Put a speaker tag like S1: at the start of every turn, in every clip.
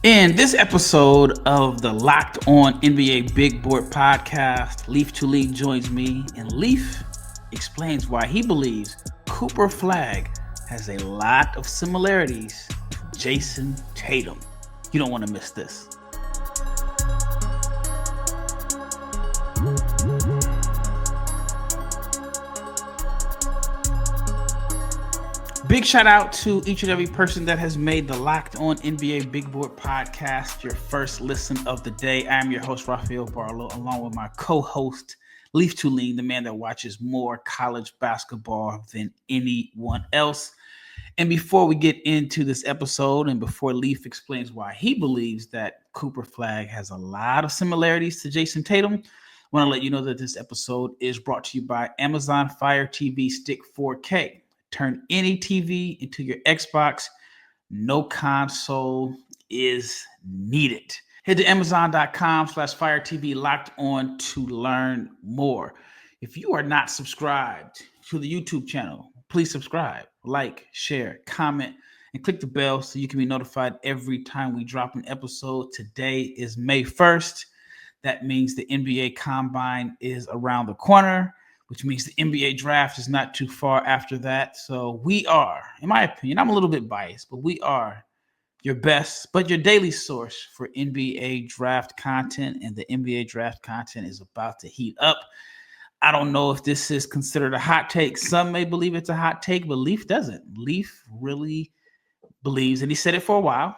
S1: In this episode of the Locked On NBA Big Board podcast, Leif Thulin joins me, and Leif explains why he believes Cooper Flagg has a lot of similarities to Jayson Tatum. You don't want to miss this. Big shout out to each and every person that has made the Locked On NBA Big Board podcast your first listen of the day. I am your host, Rafael Barlowe, along with my co-host, Leif Thulin, the man that watches more college basketball than anyone else. And before we get into this episode, and before Leif explains why he believes that Cooper Flagg has a lot of similarities to Jayson Tatum, I want to let you know that this episode is brought to you by Amazon Fire TV Stick 4K. Turn any TV into your Xbox. No console is needed. Head to Amazon.com/FireTV Locked On to learn more. If you are not subscribed to the YouTube channel, please subscribe, like, share, comment, and click the bell so you can be notified every time we drop an episode. Today is May 1st. That means the NBA Combine is around the corner, which means the NBA draft is not too far after that. So we are, in my opinion, I'm a little bit biased, but we are your best, but your daily source for NBA draft content, and the NBA draft content is about to heat up. I don't know if this is considered a hot take. Some may believe it's a hot take, but Leif doesn't. Leif really believes, and he said it for a while,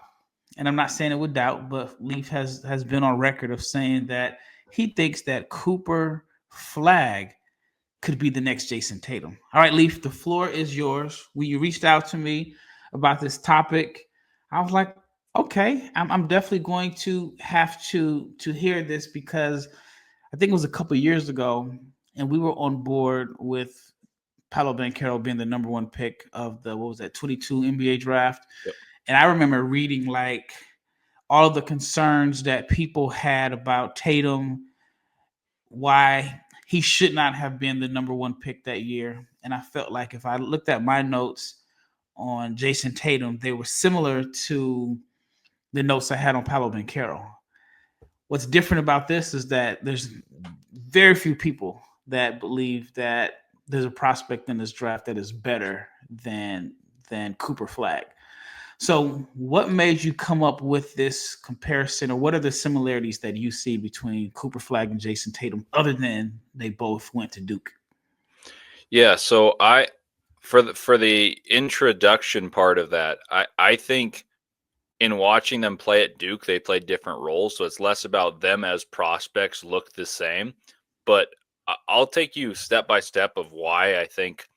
S1: and I'm not saying it with doubt, but Leif has been on record of saying that he thinks that Cooper Flagg could be the next Jayson Tatum. All right, Leif, the floor is yours. When you reached out to me about this topic, I was like, okay, I'm definitely going to have to hear this, because I think it was a couple of years ago, and we were on board with Paolo Banchero being the number one pick of the, 22 NBA draft.
S2: Yep.
S1: And I remember reading like all of the concerns that people had about Tatum, why he should not have been the number one pick that year. And I felt like if I looked at my notes on Jayson Tatum, they were similar to the notes I had on Paolo Banchero. What's different about this is that there's very few people that believe that there's a prospect in this draft that is better than Cooper Flagg. So what made you come up with this comparison, or what are the similarities that you see between Cooper Flagg and Jayson Tatum, other than they both went to Duke?
S2: Yeah, so for the introduction part of that, I think in watching them play at Duke, they played different roles, so it's less about them as prospects look the same. But I'll take you step by step of why I think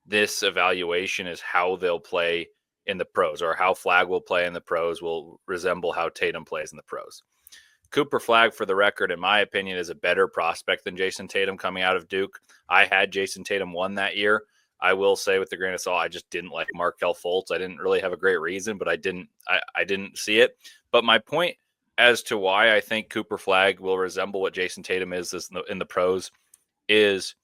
S2: this evaluation is how they'll play in the pros, or how Flagg will play in the pros will resemble how Tatum plays in the pros. Cooper Flagg, for the record, in my opinion, is a better prospect than Jayson Tatum coming out of Duke. I had Jayson Tatum 1 that year. I will say, with the grain of salt, I just didn't like Markelle Fultz. I didn't really have a great reason, but I didn't see it. But my point as to why I think Cooper Flagg will resemble what Jayson Tatum is in the pros is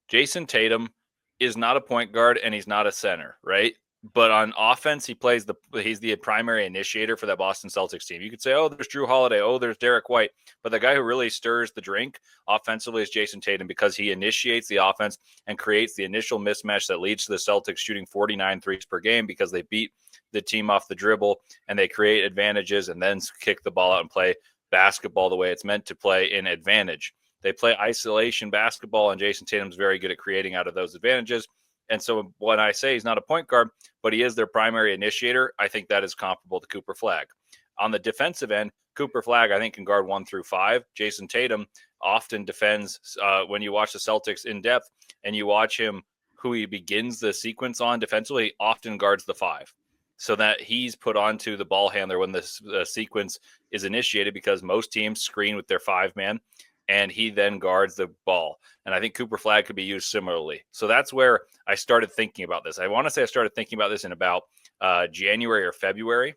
S2: Jayson Tatum is not a point guard and he's not a center, right? But on offense, he's the primary initiator for that Boston Celtics team. You could say, oh, there's Drew Holiday, oh, there's Derek White. But the guy who really stirs the drink offensively is Jayson Tatum, because he initiates the offense and creates the initial mismatch that leads to the Celtics shooting 49 threes per game, because they beat the team off the dribble and they create advantages and then kick the ball out and play basketball the way it's meant to play in advantage. They play isolation basketball, and Jayson Tatum's very good at creating out of those advantages. And so when I say he's not a point guard, but he is their primary initiator, I think that is comparable to Cooper Flagg. On the defensive end, Cooper Flagg, I think, can guard 1 through 5. Jayson Tatum often defends. When you watch the Celtics in depth and you watch him, who he begins the sequence on defensively, he often guards the 5. So that he's put onto the ball handler when the sequence is initiated, because most teams screen with their 5-man. And he then guards the ball. And I think Cooper Flagg could be used similarly. So that's where I started thinking about this. I want to say I started thinking about this in about January or February,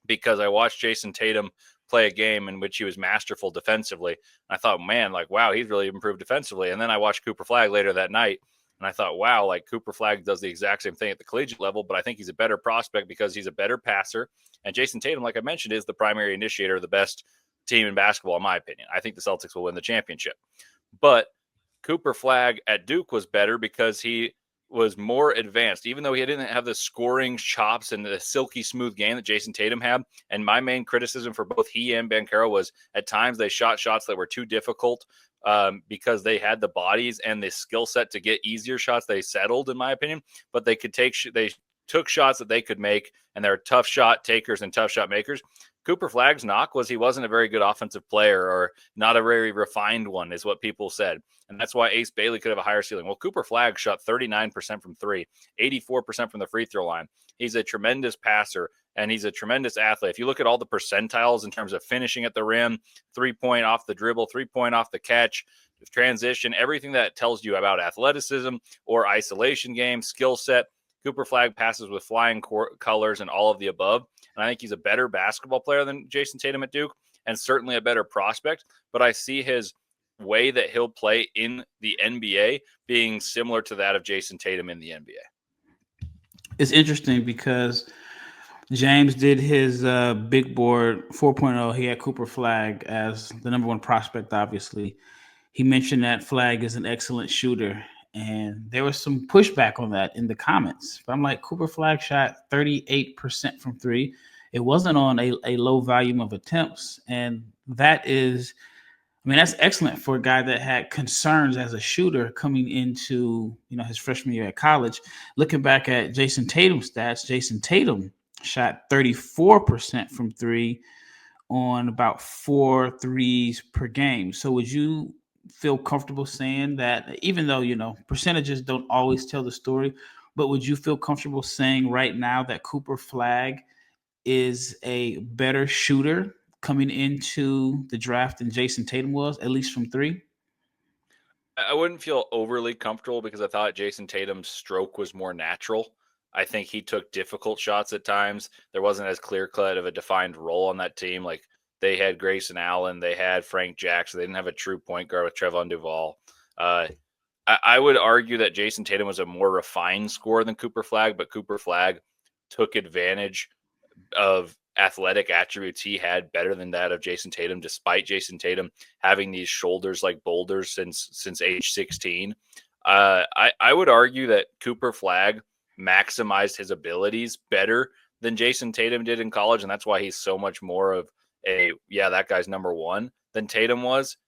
S2: because I watched Jayson Tatum play a game in which he was masterful defensively. I thought, man, like, wow, he's really improved defensively. And then I watched Cooper Flagg later that night, And I thought, wow, like Cooper Flagg does the exact same thing at the collegiate level, but I think he's a better prospect because he's a better passer. And Jayson Tatum, like I mentioned, is the primary initiator of the best team in basketball, in my opinion. I think the Celtics will win the championship. But Cooper Flagg at Duke was better because he was more advanced, even though he didn't have the scoring chops and the silky smooth game that Jayson Tatum had. And my main criticism for both he and Banchero was at times they shot shots that were too difficult because they had the bodies and the skill set to get easier shots. They settled, in my opinion, but they could they took shots that they could make, and they're tough shot takers and tough shot makers. Cooper Flagg's knock was he wasn't a very good offensive player, or not a very refined one, is what people said. And that's why Ace Bailey could have a higher ceiling. Well, Cooper Flagg shot 39% from three, 84% from the free throw line. He's a tremendous passer, and he's a tremendous athlete. If you look at all the percentiles in terms of finishing at the rim, 3-point off the dribble, 3-point off the catch, transition, everything that tells you about athleticism or isolation game, skill set, Cooper Flagg passes with flying colors and all of the above. And I think he's a better basketball player than Jayson Tatum at Duke, and certainly a better prospect. But I see his way that he'll play in the NBA being similar to that of Jayson Tatum in the NBA.
S1: It's interesting because James did his big board 4.0. He had Cooper Flagg as the number one prospect, obviously. He mentioned that Flagg is an excellent shooter, and there was some pushback on that in the comments. But I'm like, Cooper Flagg shot 38% from three. It wasn't on a low volume of attempts, and that is, I mean, that's excellent for a guy that had concerns as a shooter coming into, his freshman year at college. Looking back at Jayson Tatum's stats, Jayson Tatum shot 34% from three on about 4 threes per game. So would you feel comfortable saying that, even though, percentages don't always tell the story, but would you feel comfortable saying right now that Cooper Flagg is a better shooter coming into the draft than Jayson Tatum was, at least from three?
S2: I wouldn't feel overly comfortable because I thought Jayson Tatum's stroke was more natural. I think he took difficult shots at times. There wasn't as clear-cut of a defined role on that team. Like, they had Grayson Allen, they had Frank Jackson. They didn't have a true point guard with Trevon Duvall. I would argue that Jayson Tatum was a more refined scorer than Cooper Flagg, but Cooper Flagg took advantage of athletic attributes he had better than that of Jayson Tatum, despite Jayson Tatum having these shoulders like boulders since age 16. I would argue that Cooper Flagg maximized his abilities better than Jayson Tatum did in college, and that's why he's so much more of that guy's number one than Tatum was.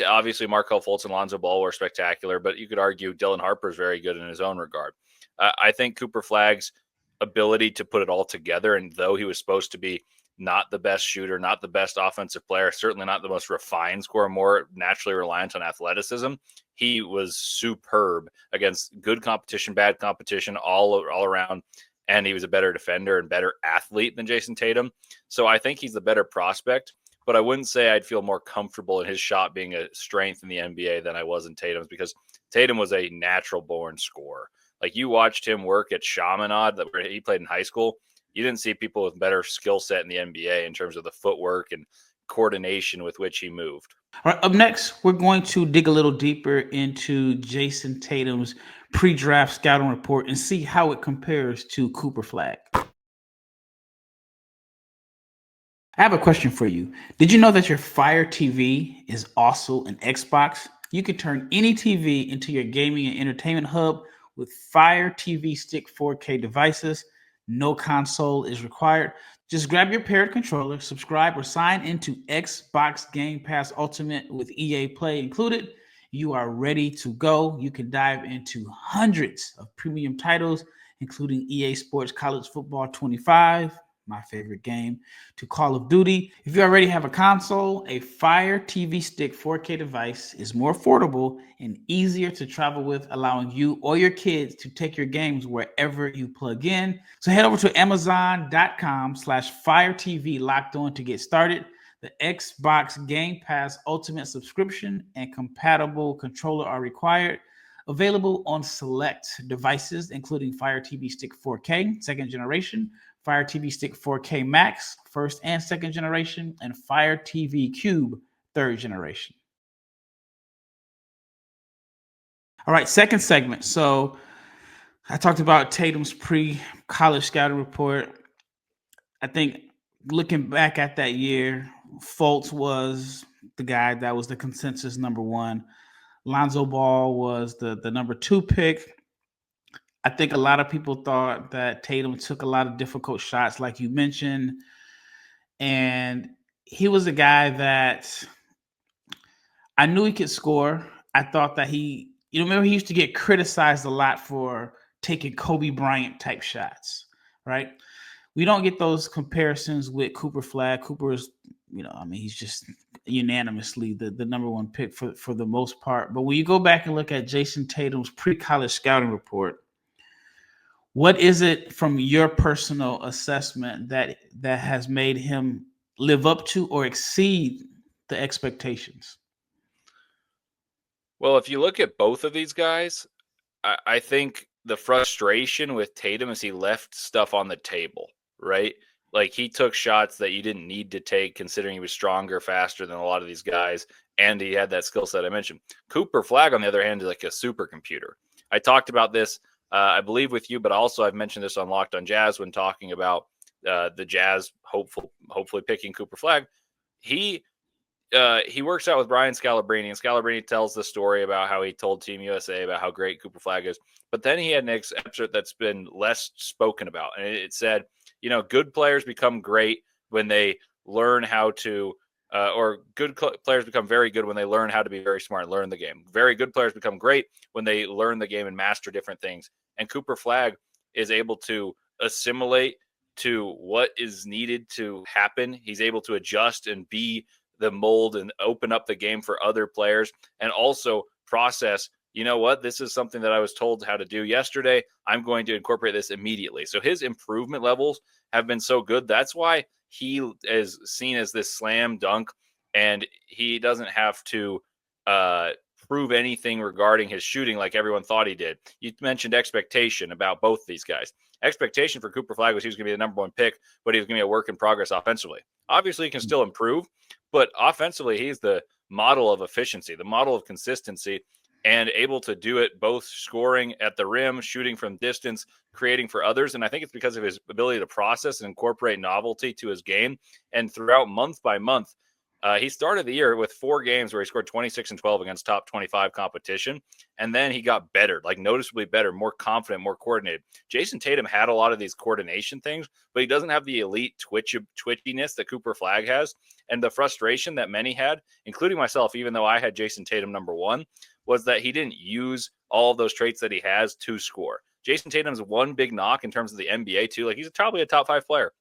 S2: Obviously, Markelle Fultz and Lonzo Ball were spectacular, but you could argue Dylan Harper is very good in his own regard. I think Cooper Flagg's ability to put it all together, and though he was supposed to be not the best shooter, not the best offensive player, certainly not the most refined scorer, more naturally reliant on athleticism, he was superb against good competition, bad competition, all around, and he was a better defender and better athlete than Jayson Tatum. So I think he's the better prospect, but I wouldn't say I'd feel more comfortable in his shot being a strength in the NBA than I was in Tatum's, because Tatum was a natural born scorer. Like, you watched him work at Chaminade, where he played in high school. You didn't see people with better skill set in the NBA in terms of the footwork and coordination with which he moved.
S1: All right, up next, we're going to dig a little deeper into Jayson Tatum's pre-draft scouting report and see how it compares to Cooper Flagg. I have a question for you. Did you know that your Fire TV is also an Xbox? You can turn any TV into your gaming and entertainment hub with Fire TV Stick 4K devices. No console is required. Just grab your paired controller, subscribe, or sign into Xbox Game Pass Ultimate with EA Play included. You are ready to go. You can dive into hundreds of premium titles, including EA Sports College Football 25, my favorite game, to Call of Duty. If you already have a console, a Fire TV Stick 4K device is more affordable and easier to travel with, allowing you or your kids to take your games wherever you plug in. So head over to Amazon.com/Fire TV Locked On to get started. The Xbox Game Pass Ultimate subscription and compatible controller are required. Available on select devices, including Fire TV Stick 4K, second generation, Fire TV Stick 4K Max, first and second generation, and Fire TV Cube, third generation. All right, second segment. So I talked about Tatum's pre-college scouting report. I think looking back at that year, Fultz was the guy that was the consensus number one. Lonzo Ball was the number two pick. I think a lot of people thought that Tatum took a lot of difficult shots, like you mentioned, and he was a guy that I knew he could score. I thought that remember he used to get criticized a lot for taking Kobe Bryant type shots, right? We don't get those comparisons with Cooper Flagg. Cooper is, he's just unanimously the number one pick for the most part. But when you go back and look at Jayson Tatum's pre-college scouting report, what is it from your personal assessment that has made him live up to or exceed the expectations?
S2: Well, if you look at both of these guys, I think the frustration with Tatum is he left stuff on the table, right? Like he took shots that you didn't need to take considering he was stronger, faster than a lot of these guys, and he had that skill set I mentioned. Cooper Flagg, on the other hand, is like a supercomputer. I talked about this, I believe, with you, but also I've mentioned this on Locked on Jazz when talking about the Jazz hopefully picking Cooper Flagg. He works out with Brian Scalabrine, and Scalabrine tells the story about how he told Team USA about how great Cooper Flagg is. But then he had an excerpt that's been less spoken about, and it said, good players become great when they learn how to, or good players become very good when they learn how to be very smart and learn the game. Very good players become great when they learn the game and master different things. And Cooper Flagg is able to assimilate to what is needed to happen. He's able to adjust and be the mold and open up the game for other players, and also process, this is something that I was told how to do yesterday. I'm going to incorporate this immediately. So his improvement levels have been so good. That's why he is seen as this slam dunk, and he doesn't have to prove anything regarding his shooting like everyone thought he did. You mentioned expectation about both these guys. Expectation for Cooper Flagg was he was going to be the number one pick, but he was going to be a work in progress offensively. Obviously, he can still improve, but offensively, he's the model of efficiency, the model of consistency, and able to do it both scoring at the rim, shooting from distance, creating for others. And I think it's because of his ability to process and incorporate novelty to his game. And throughout month by month, he started the year with 4 games where he scored 26 and 12 against top 25 competition. And then he got better, like noticeably better, more confident, more coordinated. Jayson Tatum had a lot of these coordination things, but he doesn't have the elite twitchiness that Cooper Flagg has. And the frustration that many had, including myself, even though I had Jayson Tatum number one, was that he didn't use all of those traits that he has to score. Jayson Tatum's one big knock in terms of the NBA too. Like he's probably a top 5 player.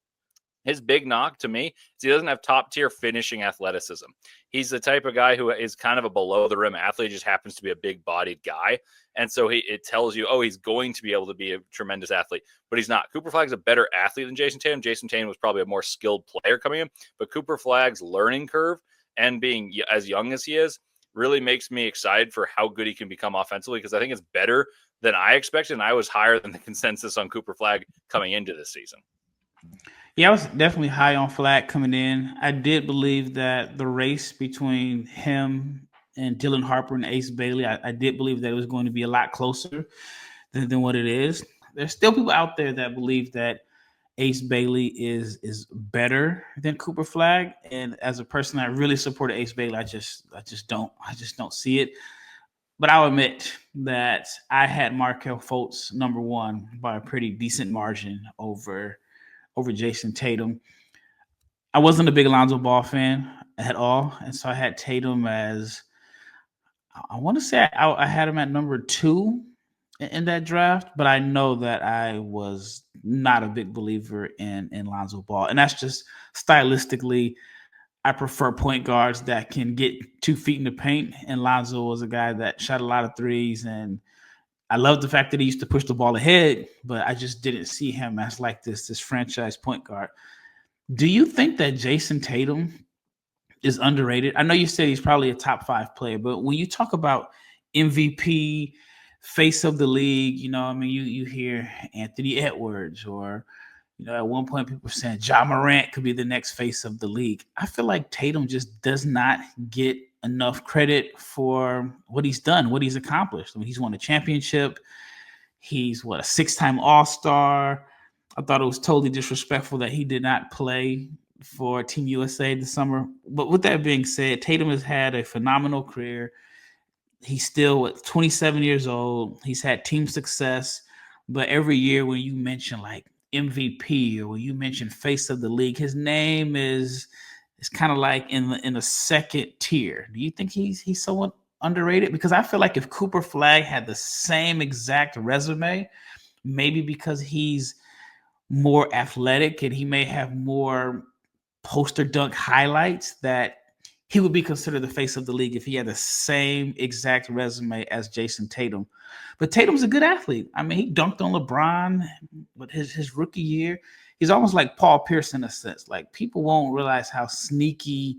S2: His big knock to me is he doesn't have top tier finishing athleticism. He's the type of guy who is kind of a below the rim athlete, just happens to be a big bodied guy. And so it tells you, he's going to be able to be a tremendous athlete, but he's not. Cooper Flagg's a better athlete than Jayson Tatum. Jayson Tatum was probably a more skilled player coming in, but Cooper Flagg's learning curve and being as young as he is really makes me excited for how good he can become offensively, because I think it's better than I expected. And I was higher than the consensus on Cooper Flagg coming into this season.
S1: Yeah, I was definitely high on Flagg coming in. I did believe that the race between him and Dylan Harper and Ace Bailey, I did believe that it was going to be a lot closer than what it is. There's still people out there that believe that Ace Bailey is better than Cooper Flagg. And as a person that really supported Ace Bailey, I just don't see it. But I'll admit that I had Markelle Fultz number one by a pretty decent margin over Jayson Tatum. I wasn't a big Lonzo Ball fan at all, and so I had Tatum as, I want to say I had him at number 2 in that draft, but I know that I was not a big believer in Lonzo Ball, and that's just stylistically. I prefer point guards that can get 2 feet in the paint, and Lonzo was a guy that shot a lot of threes, and I love the fact that he used to push the ball ahead, but I just didn't see him as like this franchise point guard. Do you think that Jayson Tatum is underrated? I know you said he's probably a top 5 player, but when you talk about MVP, face of the league, you hear Anthony Edwards, or at one point people were saying Ja Morant could be the next face of the league. I feel like Tatum just does not get enough credit for what he's done, what he's accomplished. I mean, he's won a championship. He's a 6-time All-Star. I thought it was totally disrespectful that he did not play for Team USA this summer. But with that being said, Tatum has had a phenomenal career. He's still 27 years old. He's had team success. But every year when you mention like MVP or when you mention face of the league, his name is kind of like in the second tier. Do you think he's somewhat underrated? Because I feel like if Cooper Flagg had the same exact resume, maybe because he's more athletic and he may have more poster dunk highlights, that he would be considered the face of the league if he had the same exact resume as Jayson Tatum. But Tatum's a good athlete. I mean, he dunked on LeBron, but his rookie year, he's almost like Paul Pierce in a sense. Like, people won't realize how sneaky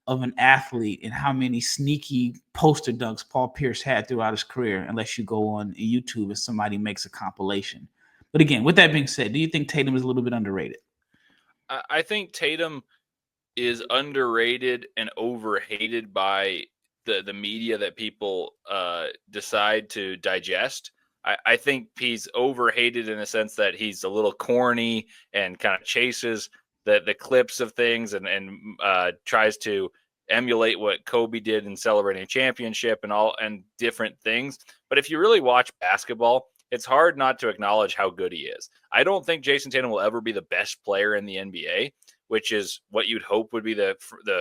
S1: of an athlete and how many sneaky poster dunks Paul Pierce had throughout his career, unless you go on YouTube and somebody makes a compilation. But again, with that being said, do you think Tatum is a little bit underrated?
S2: I think Tatum is underrated and overhated by the media that people decide to digest. I think he's overhated in a sense that he's a little corny and kind of chases the clips of things and tries to emulate what Kobe did in celebrating a championship and different things. But if you really watch basketball, it's hard not to acknowledge how good he is. I don't think Jayson Tatum will ever be the best player in the NBA, which is what you'd hope would be the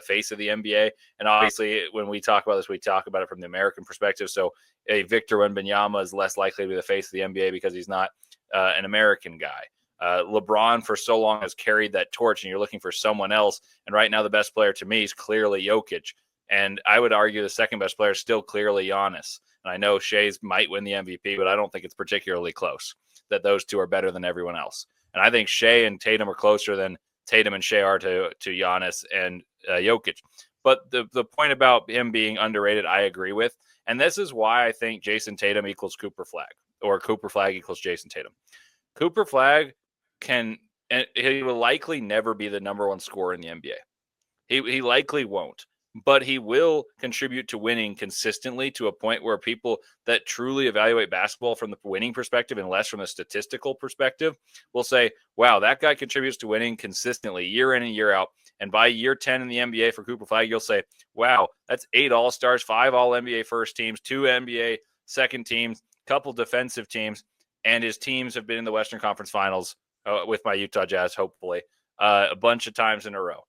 S2: face of the NBA. And obviously, when we talk about this, we talk about it from the American perspective. So a Victor Wembanyama is less likely to be the face of the NBA because he's not an American guy. LeBron for so long has carried that torch, and you're looking for someone else. And right now, the best player to me is clearly Jokic. And I would argue the second best player is still clearly Giannis. And I know Shea's might win the MVP, but I don't think it's particularly close that those two are better than everyone else. And I think Shea and Tatum are closer than Tatum and Shea are to Giannis and Jokic. But the point about him being underrated, I agree with. And this is why I think Jayson Tatum equals Cooper Flagg, or Cooper Flagg equals Jayson Tatum. Cooper Flagg he will likely never be the number one scorer in the NBA. He likely won't. But he will contribute to winning consistently to a point where people that truly evaluate basketball from the winning perspective and less from a statistical perspective will say, wow, that guy contributes to winning consistently year in and year out. And by year 10 in the NBA for Cooper Flagg, you'll say, wow, that's 8 All-Stars, 5 All-NBA first teams, 2 NBA second teams, couple defensive teams, and his teams have been in the Western Conference Finals with my Utah Jazz, hopefully, a bunch of times in a row.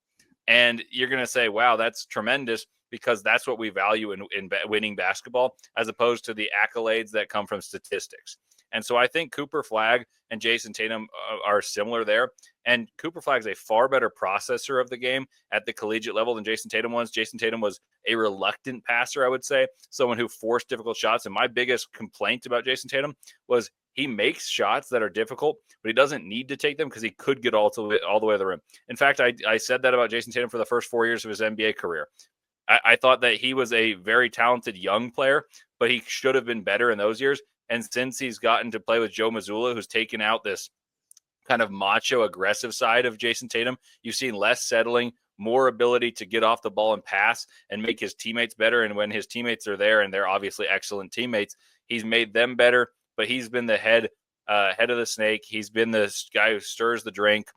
S2: And you're going to say, wow, that's tremendous, because that's what we value in winning basketball, as opposed to the accolades that come from statistics. And so I think Cooper Flagg and Jayson Tatum are similar there. And Cooper Flagg is a far better processor of the game at the collegiate level than Jayson Tatum was. Jayson Tatum was a reluctant passer, I would say, someone who forced difficult shots. And my biggest complaint about Jayson Tatum was he makes shots that are difficult, but he doesn't need to take them because he could get all the way to the rim. In fact, I said that about Jayson Tatum for the first 4 years of his NBA career. I thought that he was a very talented young player, but he should have been better in those years. And since he's gotten to play with Joe Mazzulla, who's taken out this kind of macho aggressive side of Jayson Tatum, you've seen less settling, more ability to get off the ball and pass and make his teammates better. And when his teammates are there, and they're obviously excellent teammates, he's made them better. But he's been the head of the snake. He's been the guy who stirs the drink,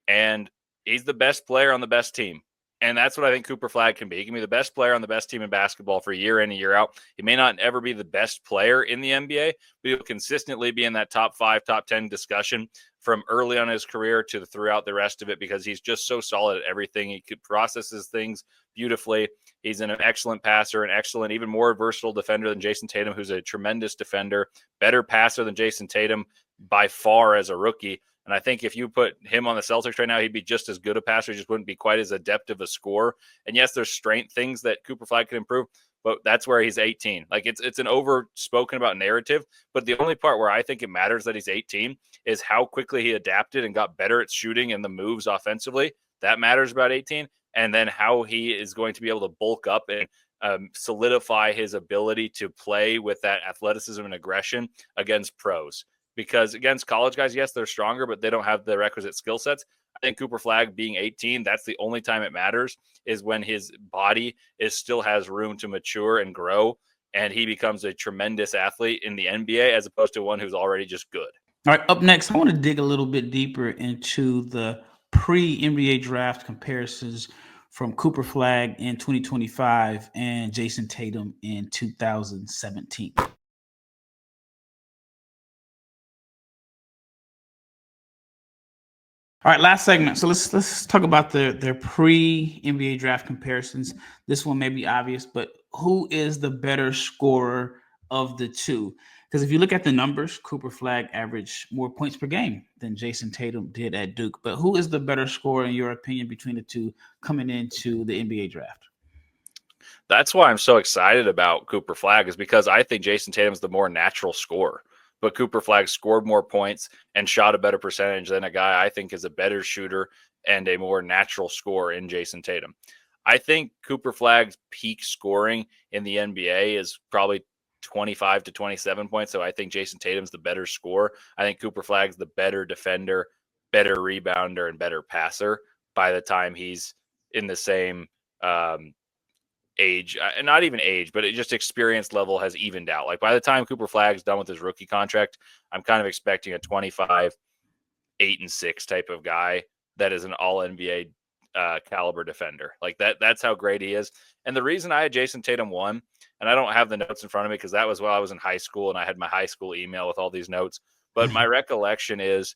S2: and he's the best player on the best team. And that's what I think Cooper Flagg can be. He can be the best player on the best team in basketball for year in and year out. He may not ever be the best player in the NBA, but he'll consistently be in that top 5, top 10 discussion from early on his career to throughout the rest of it, because he's just so solid at everything. He could processes things beautifully. He's an excellent passer, an excellent, even more versatile defender than Jayson Tatum, who's a tremendous defender, better passer than Jayson Tatum by far as a rookie. And I think if you put him on the Celtics right now, he'd be just as good a passer. He just wouldn't be quite as adept of a scorer. And yes, there's strength things that Cooper Flagg can improve, but that's where he's 18. Like, it's an overspoken about narrative, but the only part where I think it matters that he's 18 is how quickly he adapted and got better at shooting and the moves offensively. That matters about 18. And then how he is going to be able to bulk up and solidify his ability to play with that athleticism and aggression against pros. Because against college guys, yes, they're stronger, but they don't have the requisite skill sets. I think Cooper Flagg being 18, that's the only time it matters, is when his body still has room to mature and grow, and he becomes a tremendous athlete in the NBA as opposed to one who's already just good.
S1: All right, up next, I want to dig a little bit deeper into the pre-NBA draft comparisons from Cooper Flagg in 2025 and Jayson Tatum in 2017. All right, last segment. So let's talk about their pre-NBA draft comparisons. This one may be obvious, but who is the better scorer of the two? Because if you look at the numbers, Cooper Flagg averaged more points per game than Jayson Tatum did at Duke. But who is the better scorer, in your opinion, between the two coming into the NBA draft?
S2: That's why I'm so excited about Cooper Flagg, is because I think Jayson Tatum's the more natural scorer. But Cooper Flagg scored more points and shot a better percentage than a guy I think is a better shooter and a more natural scorer in Jayson Tatum. I think Cooper Flagg's peak scoring in the NBA is probably 25 to 27 points. So I think Jayson Tatum's the better scorer. I think Cooper Flagg's the better defender, better rebounder, and better passer by the time he's in the same age, and not even age, but it just experience level has evened out. Like by the time Cooper Flagg's done with his rookie contract, I'm kind of expecting a 25, 8-6 type of guy that is an all NBA caliber defender. Like that's how great he is. And the reason I had Jayson Tatum 1, and I don't have the notes in front of me because that was while I was in high school and I had my high school email with all these notes. But my recollection is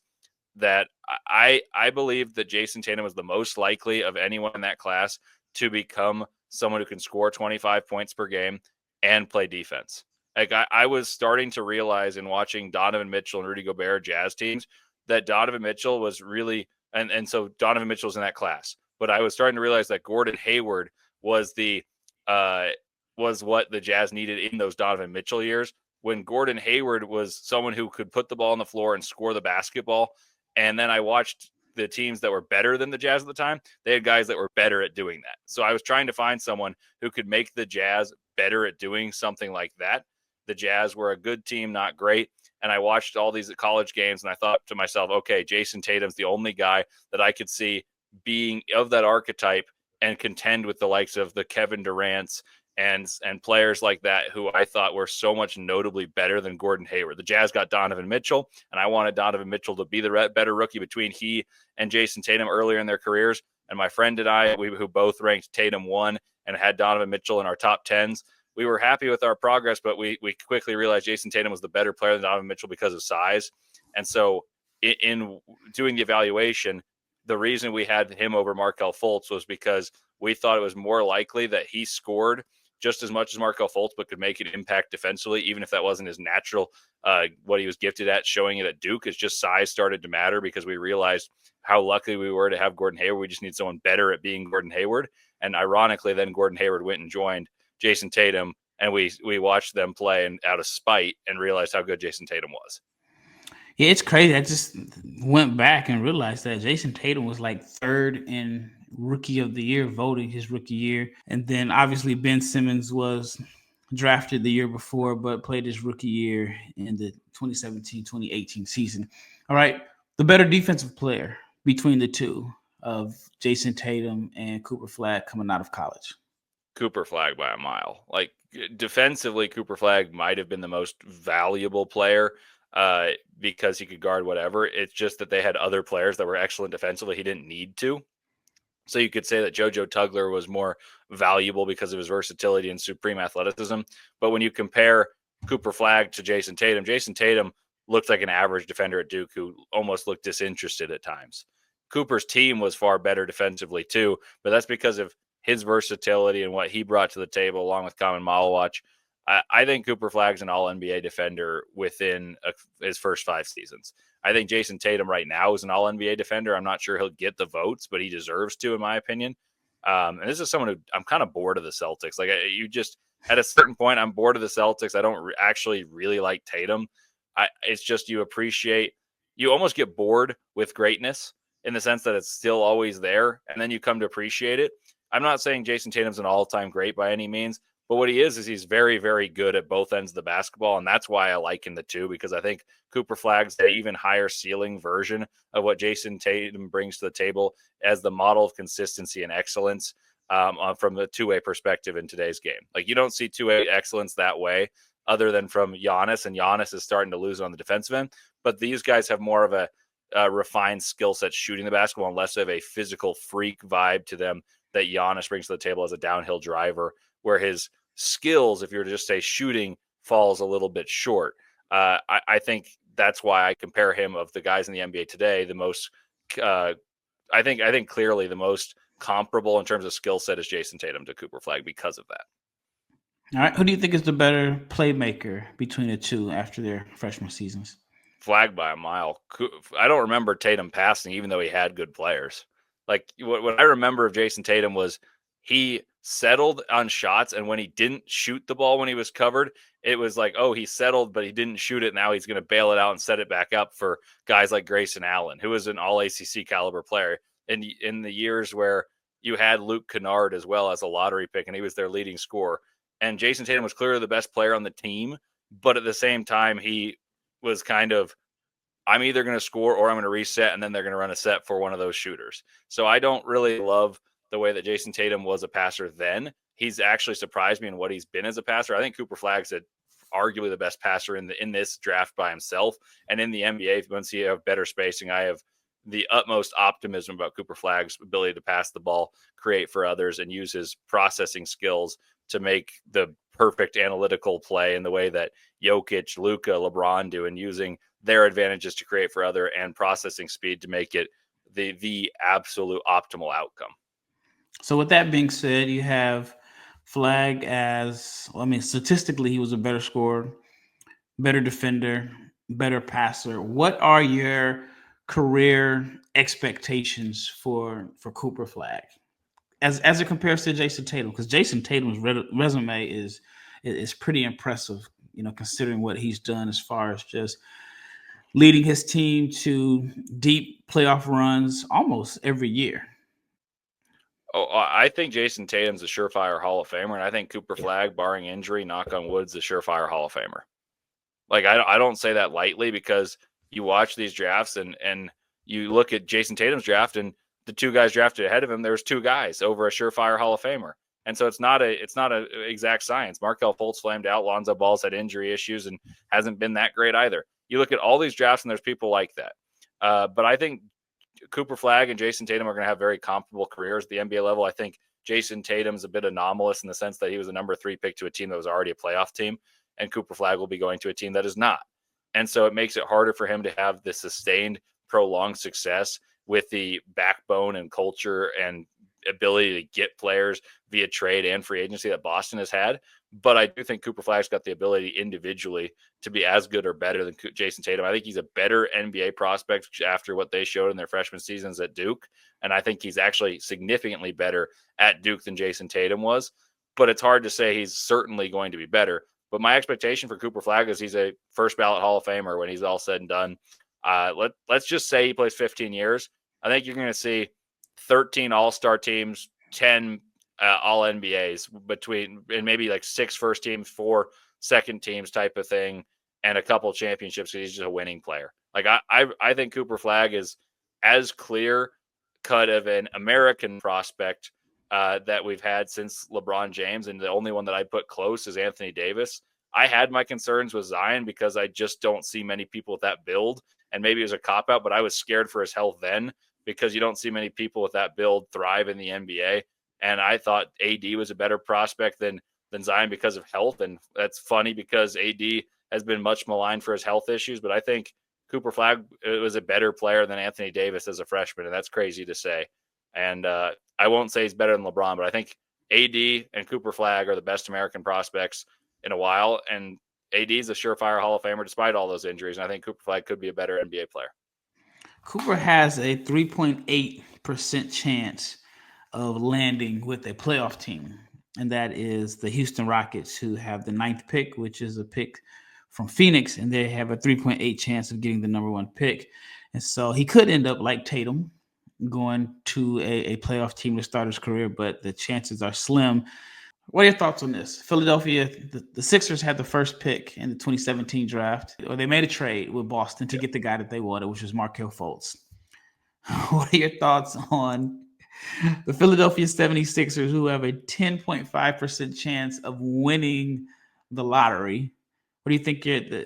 S2: that I believe that Jayson Tatum was the most likely of anyone in that class to become someone who can score 25 points per game and play defense. Like I was starting to realize in watching Donovan Mitchell and Rudy Gobert Jazz teams that Donovan Mitchell was really, and so Donovan Mitchell's in that class. But I was starting to realize that Gordon Hayward was was what the Jazz needed in those Donovan Mitchell years, when Gordon Hayward was someone who could put the ball on the floor and score the basketball. And then I watched the teams that were better than the Jazz at the time. They had guys that were better at doing that. So I was trying to find someone who could make the Jazz better at doing something like that. The Jazz were a good team, not great. And I watched all these college games and I thought to myself, okay, Jayson Tatum's the only guy that I could see being of that archetype and contend with the likes of the Kevin Durant's and players like that who I thought were so much notably better than Gordon Hayward. The Jazz got Donovan Mitchell, and I wanted Donovan Mitchell to be the better rookie between he and Jayson Tatum earlier in their careers. And my friend and I, who both ranked Tatum 1 and had Donovan Mitchell in our top 10s, we were happy with our progress, but we quickly realized Jayson Tatum was the better player than Donovan Mitchell because of size. And so in doing the evaluation, the reason we had him over Markelle Fultz was because we thought it was more likely that he scored just as much as Markelle Fultz, but could make an impact defensively, even if that wasn't his natural, what he was gifted at, showing it at Duke. It's just size started to matter because we realized how lucky we were to have Gordon Hayward. We just need someone better at being Gordon Hayward. And ironically, then Gordon Hayward went and joined Jayson Tatum, and we watched them play and out of spite and realized how good Jayson Tatum was.
S1: Yeah, it's crazy. I just went back and realized that Jayson Tatum was like third in rookie of the year voting his rookie year. And then obviously Ben Simmons was drafted the year before, but played his rookie year in the 2017-2018 season. All right. The better defensive player between the two of Jayson Tatum and Cooper Flagg coming out of college.
S2: Cooper Flagg by a mile. Like defensively, Cooper Flagg might have been the most valuable player because he could guard whatever. It's just that they had other players that were excellent defensively. He didn't need to. So you could say that JoJo Tugler was more valuable because of his versatility and supreme athleticism. But when you compare Cooper Flagg to Jayson Tatum looked like an average defender at Duke who almost looked disinterested at times. Cooper's team was far better defensively too, but that's because of his versatility and what he brought to the table along with Common Malawach. I think Cooper Flagg's an all-NBA defender within his first 5 seasons. I think Jayson Tatum right now is an all-NBA defender. I'm not sure he'll get the votes, but he deserves to, in my opinion. And this is someone who I'm kind of bored of the Celtics. Like you just at a certain point, I'm bored of the Celtics. I don't actually really like Tatum. It's just you almost get bored with greatness in the sense that it's still always there, and then you come to appreciate it. I'm not saying Jayson Tatum's an all-time great by any means, But what he is he's very, very good at both ends of the basketball. And that's why I liken the two, because I think Cooper Flagg's an even higher ceiling version of what Jayson Tatum brings to the table as the model of consistency and excellence from the two-way perspective in today's game. Like, you don't see two-way excellence that way other than from Giannis, and Giannis is starting to lose on the defensive end. But these guys have more of a refined skill set shooting the basketball and less of a physical freak vibe to them that Giannis brings to the table as a downhill driver, where his skills, if you were to just say shooting, falls a little bit short. I think that's why I compare him, of the guys in the NBA today, the most I think clearly the most comparable in terms of skill set is Jayson Tatum to Cooper Flagg because of that.
S1: All right. Who do you think is the better playmaker between the two after their freshman seasons?
S2: Flagg by a mile. I don't remember Tatum passing, even though he had good players. Like, what I remember of Jayson Tatum was he settled on shots, and when he didn't shoot the ball when he was covered, it was like, oh, he settled, but he didn't shoot it. Now he's going to bail it out and set it back up for guys like Grayson Allen, who was an all ACC caliber player in the years where you had Luke Kennard as well as a lottery pick, and he was their leading scorer. And Jayson Tatum was clearly the best player on the team, but at the same time, he was kind of, I'm either going to score or I'm going to reset, and then they're going to run a set for one of those shooters. So I don't really love the way that Jayson Tatum was a passer then. He's actually surprised me in what he's been as a passer. I think Cooper Flagg's arguably the best passer in this draft by himself. And in the NBA, once you have better spacing, I have the utmost optimism about Cooper Flagg's ability to pass the ball, create for others, and use his processing skills to make the perfect analytical play in the way that Jokic, Luka, LeBron do, and using their advantages to create for other and processing speed to make it the absolute optimal outcome.
S1: So with that being said, you have Flagg as, statistically, he was a better scorer, better defender, better passer. What are your career expectations for Cooper Flagg as it compares to Jayson Tatum? Because Jayson Tatum's resume is pretty impressive, considering what he's done as far as just leading his team to deep playoff runs almost every year.
S2: Oh, I think Jayson Tatum's a surefire Hall of Famer, and I think Cooper Flagg, barring injury, knock on wood, is a surefire Hall of Famer. Like, I don't say that lightly, because you watch these drafts and you look at Jayson Tatum's draft, and the two guys drafted ahead of him, there's two guys over a surefire Hall of Famer. And so it's not a exact science. Markelle Fultz flamed out. Lonzo Ball's had injury issues and hasn't been that great either. You look at all these drafts, and there's people like that. But I think Cooper Flagg and Jayson Tatum are going to have very comparable careers at the NBA level. I think Jayson Tatum's a bit anomalous in the sense that he was a number 3 pick to a team that was already a playoff team, and Cooper Flagg will be going to a team that is not. And so it makes it harder for him to have the sustained, prolonged success with the backbone and culture and ability to get players via trade and free agency that Boston has had. But I do think Cooper Flagg's got the ability individually to be as good or better than Jayson Tatum. I think he's a better NBA prospect after what they showed in their freshman seasons at Duke. And I think he's actually significantly better at Duke than Jayson Tatum was. But it's hard to say he's certainly going to be better. But my expectation for Cooper Flagg is he's a first ballot Hall of Famer when he's all said and done. Let's just say he plays 15 years. I think you're going to see 13 all-star teams, 10 all-NBAs and maybe like 6 first teams, 4 second teams type of thing, and a couple championships because he's just a winning player. Like, I think Cooper Flagg is as clear cut of an American prospect that we've had since LeBron James, and the only one that I put close is Anthony Davis. I had my concerns with Zion because I just don't see many people with that build, and maybe it was a cop-out, but I was scared for his health then because you don't see many people with that build thrive in the NBA. And I thought AD was a better prospect than Zion because of health. And that's funny because AD has been much maligned for his health issues. But I think Cooper Flagg was a better player than Anthony Davis as a freshman. And that's crazy to say. And I won't say he's better than LeBron, but I think AD and Cooper Flagg are the best American prospects in a while. And AD is a surefire Hall of Famer despite all those injuries. And I think Cooper Flagg could be a better NBA player.
S1: Cooper has a 3.8% chance of landing with a playoff team, and that is the Houston Rockets, who have the 9th pick, which is a pick from Phoenix, and they have a 3.8 chance of getting the number 1 pick. And so he could end up like Tatum, going to a playoff team to start his career, but the chances are slim. What are your thoughts on this? Philadelphia, the Sixers had the first pick in the 2017 draft, or they made a trade with Boston to get the guy that they wanted, which was Markelle Fultz. What are your thoughts on the Philadelphia 76ers, who have a 10.5% chance of winning the lottery? What do you think?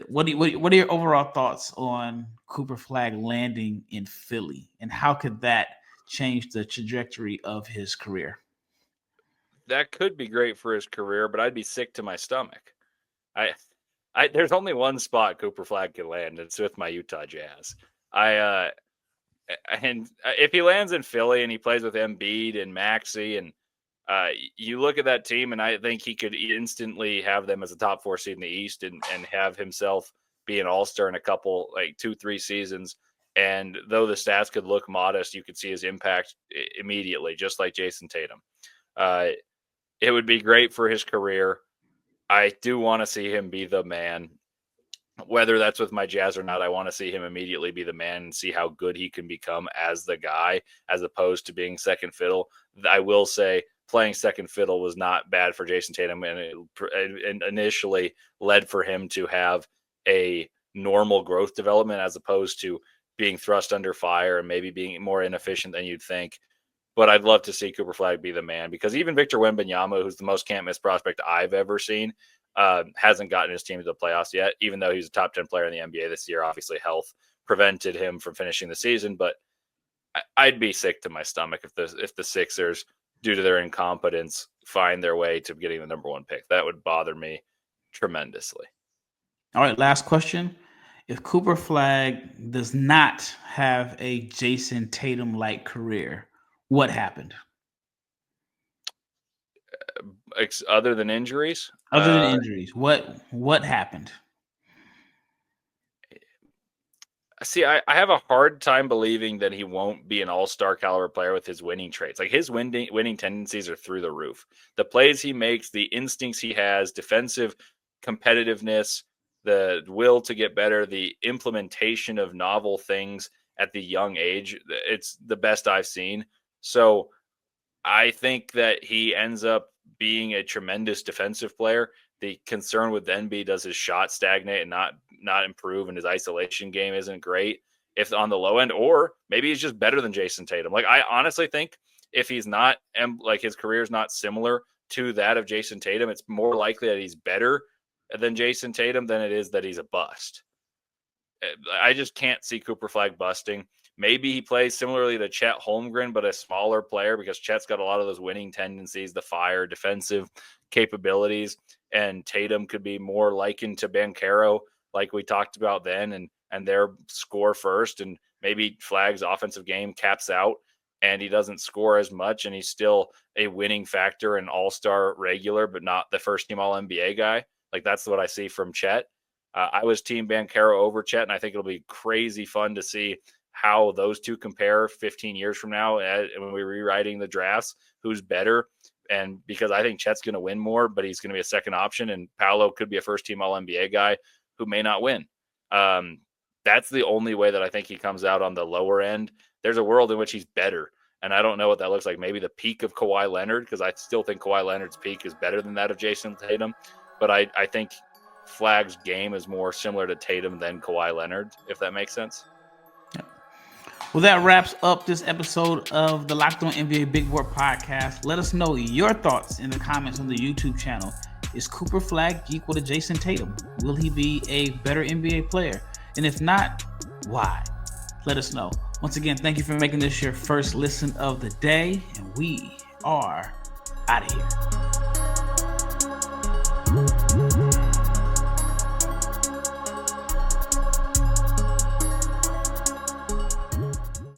S1: What are your overall thoughts on Cooper Flagg landing in Philly, and how could that change the trajectory of his career?
S2: That could be great for his career, but I'd be sick to my stomach. I there's only one spot Cooper Flagg can land. It's with my Utah Jazz. And if he lands in Philly and he plays with Embiid and Maxey, and you look at that team, and I think he could instantly have them as a top 4 seed in the East, and have himself be an all-star in a couple, like 2-3 seasons. And though the stats could look modest, you could see his impact immediately, just like Jayson Tatum. It would be great for his career. I do want to see him be the man. Whether that's with my Jazz or not, I want to see him immediately be the man and see how good he can become as the guy, as opposed to being second fiddle. I will say playing second fiddle was not bad for Jayson Tatum, and it initially led for him to have a normal growth development as opposed to being thrust under fire and maybe being more inefficient than you'd think. But I'd love to see Cooper Flagg be the man, because even Victor Wembanyama, who's the most can't-miss prospect I've ever seen, hasn't gotten his team to the playoffs yet, even though he's a top 10 player in the NBA this year. Obviously, health prevented him from finishing the season, but I'd be sick to my stomach if the Sixers, due to their incompetence, find their way to getting the number 1 pick. That would bother me tremendously.
S1: All right, last question. If Cooper Flagg does not have a Jayson Tatum-like career, what happened?
S2: Other than injuries?
S1: Other than injuries, what happened?
S2: See, I have a hard time believing that he won't be an all-star caliber player with his winning traits. Like, his winning tendencies are through the roof. The plays he makes, the instincts he has, defensive competitiveness, the will to get better, the implementation of novel things at the young age, it's the best I've seen. So I think that he ends up being a tremendous defensive player. The concern would then be, does his shot stagnate and not improve, and his isolation game isn't great if on the low end, or maybe he's just better than Jayson Tatum. Like, I honestly think if he's not, like, his career is not similar to that of Jayson Tatum, it's more likely that he's better than Jayson Tatum than it is that he's a bust. I just can't see Cooper Flagg busting. Maybe he plays similarly to Chet Holmgren, but a smaller player, because Chet's got a lot of those winning tendencies, the fire, defensive capabilities, and Tatum could be more likened to Banchero, like we talked about then, and their score first, and maybe Flagg's offensive game caps out and he doesn't score as much, and he's still a winning factor and all-star regular, but not the first-team All-NBA guy. Like, that's what I see from Chet. I was team Banchero over Chet, and I think it'll be crazy fun to see how those two compare 15 years from now when we're rewriting the drafts, who's better. And because I think Chet's going to win more, but he's going to be a second option, and Paolo could be a first-team All-NBA guy who may not win. That's the only way that I think he comes out on the lower end. There's a world in which he's better, and I don't know what that looks like. Maybe the peak of Kawhi Leonard, because I still think Kawhi Leonard's peak is better than that of Jayson Tatum. But I think Flagg's game is more similar to Tatum than Kawhi Leonard, if that makes sense.
S1: Well, that wraps up this episode of the Locked On NBA Big Board podcast. Let us know your thoughts in the comments on the YouTube channel. Is Cooper Flagg equal to Jayson Tatum? Will he be a better NBA player? And if not, why? Let us know. Once again, thank you for making this your first listen of the day, and we are out of here.